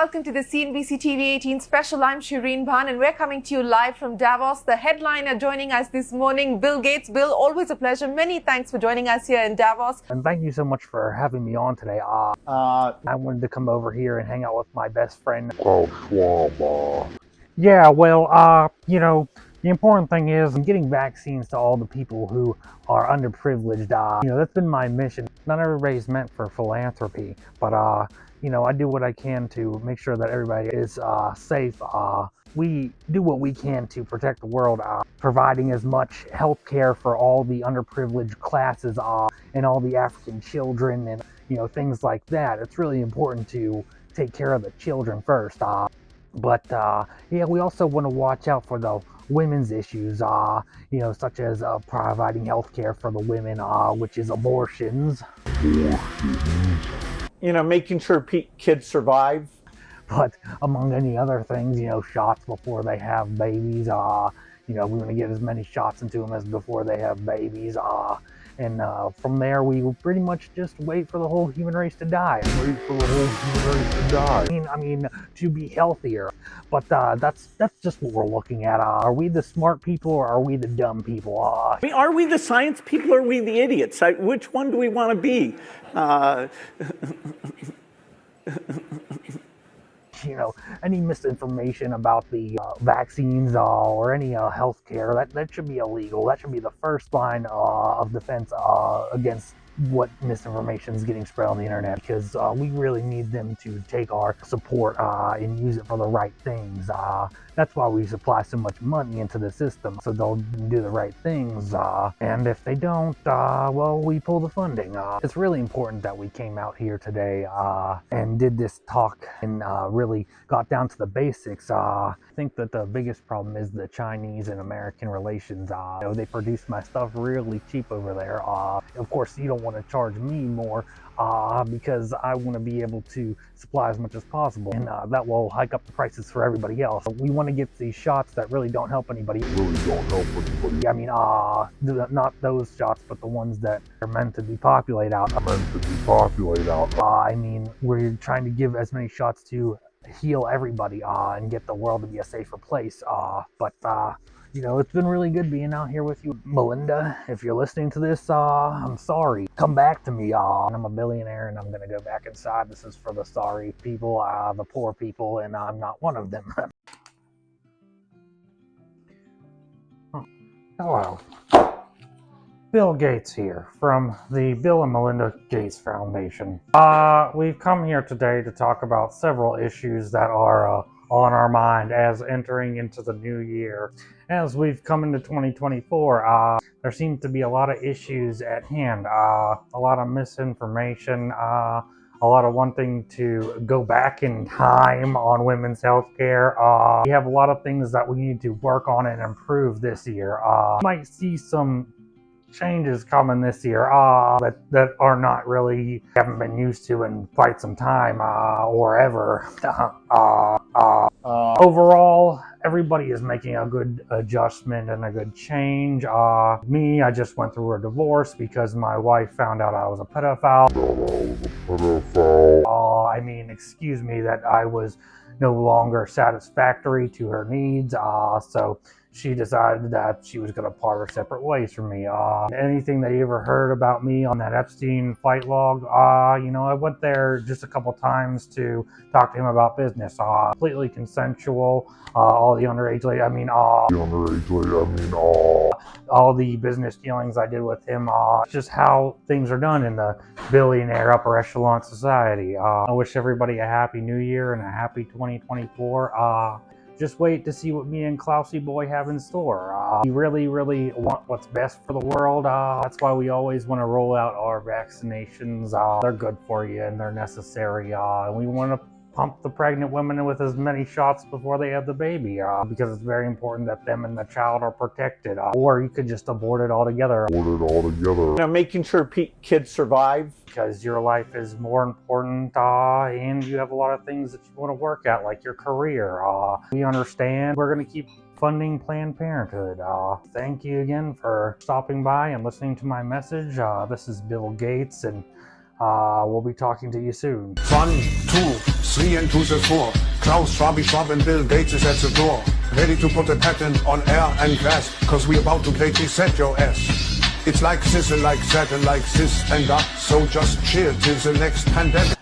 welcome to the CNBC TV 18 special. I'm Shireen Bhan and we're coming to you live from Davos. The headliner joining us this morning, Bill Gates. Bill, always a pleasure. Many thanks for joining us here in Davos. And thank you so much for having me on today. I wanted to come over here and hang out with my best friend, Klaus Schwab. Yeah, well, the important thing is getting vaccines to all the people who are underprivileged. That's been my mission. Not everybody's meant for philanthropy, but I do what I can to make sure that everybody is safe. We do what we can to protect the world, providing as much health care for all the underprivileged classes and all the African children and things like that. It's really important to take care of the children first. But we also want to watch out for the women's issues, such as providing health care for the women, which is abortions. Making sure kids survive. But among any other things, shots before they have babies. We want to get as many shots into them as before they have babies. And from there, we will pretty much just wait for the whole human race to die. I mean, to be healthier. But that's just what we're looking at. Are we the smart people or are we the dumb people? Are we the science people or are we the idiots? Which one do we want to be? Any misinformation about the vaccines or any health care, that should be illegal. That should be the first line of defense against what misinformation is getting spread on the internet, because we really need them to take our support and use it for the right things. That's why we supply so much money into the system, so they'll do the right things. And if they don't, we pull the funding. It's really important that we came out here today and did this talk and really got down to the basics. I think that the biggest problem is the Chinese and American relations. They produce my stuff really cheap over there. Of course, you don't want to charge me more because I want to be able to supply as much as possible, and that will hike up the prices for everybody else. We want to get these shots that really don't help anybody. I mean, not those shots, but the ones that are meant to depopulate out. I mean, we're trying to give as many shots to heal everybody and get the world to be a safer place. It's been really good being out here with you. Melinda, if you're listening to this, I'm sorry. Come back to me. I'm a billionaire and I'm going to go back inside. This is for the sorry people, the poor people, and I'm not one of them. Hello. Bill Gates here from the Bill and Melinda Gates Foundation. We've come here today to talk about several issues that are on our mind as entering into the new year. As we've come into 2024, there seems to be a lot of issues at hand, a lot of misinformation, a lot of wanting to go back in time on women's health care. We have a lot of things that we need to work on and improve this year. You might see some changes coming this year that are not really, haven't been used to in quite some time or ever. Overall, everybody is making a good adjustment and a good change. I just went through a divorce because my wife found out I was a pedophile. Excuse me, that I was no longer satisfactory to her needs. So she decided that she was going to part her separate ways from me. Anything that you ever heard about me on that Epstein flight log, I went there just a couple times to talk to him about business. Completely consensual. All the underage lady, all the business dealings I did with him, just how things are done in the billionaire upper echelon society. I wish everybody a happy new year and a happy 2024. Just wait to see what me and Klausy Boy have in store. We really, really want what's best for the world. That's why we always want to roll out our vaccinations. They're good for you and they're necessary. We want to pump the pregnant women with as many shots before they have the baby, because it's very important that them and the child are protected. Or you could just abort it altogether. Making sure kids survive. Because your life is more important, and you have a lot of things that you want to work at, like your career. We understand. We're going to keep funding Planned Parenthood. Thank you again for stopping by and listening to my message. This is Bill Gates, and we'll be talking to you soon. 1, 2, 3 and 2 is 4. Klaus, Schwab and Bill Gates is at the door. Ready to put a patent on air and gas, cause we about to greatly set your ass. It's like this and like that and like this and that, so just chill till the next pandemic.